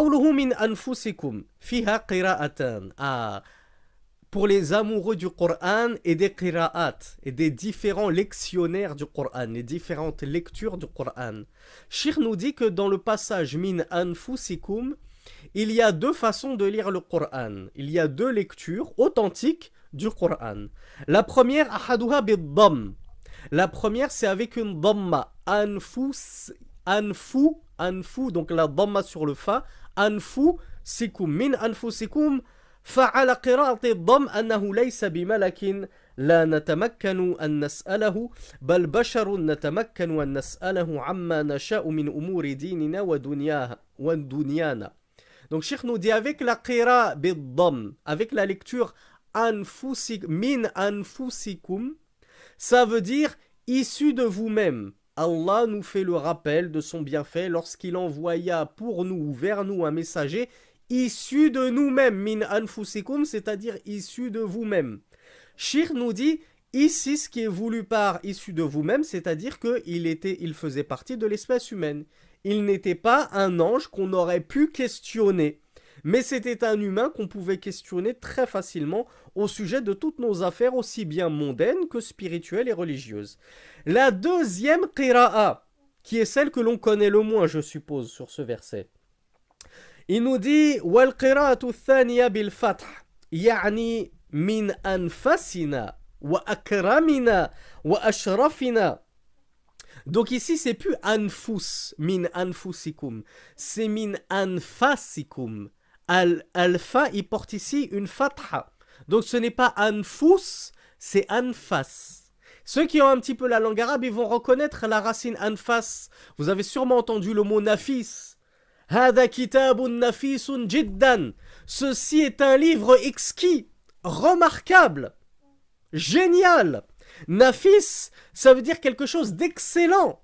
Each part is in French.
قوله من أنفسكم فيها قراءتان. Pour les amoureux du Coran et des qira'at, et des différents lectionnaires du Coran, les différentes lectures du Coran. Cheikh nous dit que dans le passage min anfusikum, il y a deux façons de lire le Coran. Il y a deux lectures authentiques du Coran. La première, ahaduha bid-damm. La première, c'est avec une dhamma. Anfu, donc la dhamma sur le fa. Anfusikum, min anfusikum. فعلى قراءة الضم أنه ليس بملك لا نتمكن أن نسأله بل بشر نتمكن أن نسأله عما نشاء من أمور ديننا ودنيانا. Donc Cheikh nous dit avec la qira bid-dhamm, avec la lecture min anfusikum, ça veut dire issu de vous-même. Allah nous fait le rappel de son bienfait lorsqu'il envoya pour nous ou vers nous un messager issu de nous-mêmes, min anfusikum, c'est-à-dire issu de vous-même. Cheikh nous dit ici ce qui est voulu par issu de vous-même, c'est-à-dire qu'il faisait partie de l'espèce humaine. Il n'était pas un ange qu'on aurait pu questionner, mais c'était un humain qu'on pouvait questionner très facilement au sujet de toutes nos affaires, aussi bien mondaines que spirituelles et religieuses. La deuxième qira'a, qui est celle que l'on connaît le moins, je suppose, sur ce verset. Il nous dit والقراءة الثانية بالفتح يعني من أنفسنا وأكرمنا وأشرفنا. Donc ici c'est plus anfus min anfusikum, c'est min anfasikum. Alpha il porte ici une fatha. Donc ce n'est pas anfus, c'est anfas. Ceux qui ont un petit peu la langue arabe, ils vont reconnaître la racine anfas. Vous avez sûrement entendu le mot nafis. هذا كتاب نفيس جدا. Ceci est un livre exquis, remarquable, génial. Nafis, ça veut dire quelque chose d'excellent,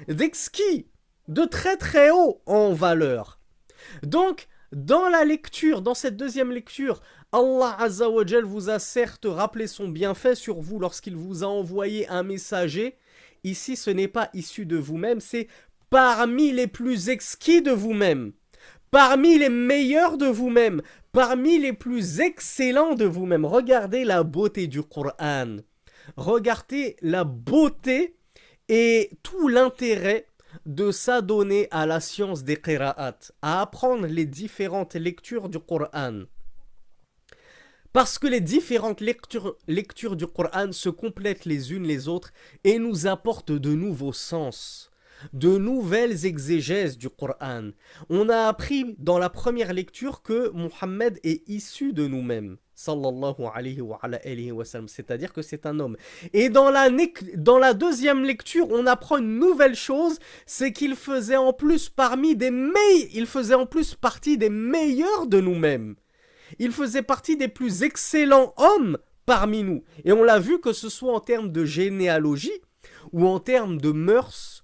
d'exquis, de très très haut en valeur. Donc, dans la lecture, dans cette deuxième lecture, Allah Azza wa Jal vous a certes rappelé son bienfait sur vous lorsqu'il vous a envoyé un messager. Ici, ce n'est pas issu de vous-même, c'est parmi les plus exquis de vous-même, parmi les meilleurs de vous-même, parmi les plus excellents de vous-même. Regardez la beauté du Coran. Regardez la beauté et tout l'intérêt de s'adonner à la science des qira'at, à apprendre les différentes lectures du Coran. Parce que les différentes lectures du Coran se complètent les unes les autres et nous apportent de nouveaux sens, de nouvelles exégèses du Coran. On a appris dans la première lecture que Mohammed est issu de nous-mêmes, sallallahu alayhi wa sallam, c'est-à-dire que c'est un homme. Et dans la deuxième lecture, on apprend une nouvelle chose, c'est qu'il faisait en plus partie des meilleurs de nous-mêmes. Il faisait partie des plus excellents hommes parmi nous. Et on l'a vu que ce soit en termes de généalogie ou en termes de mœurs,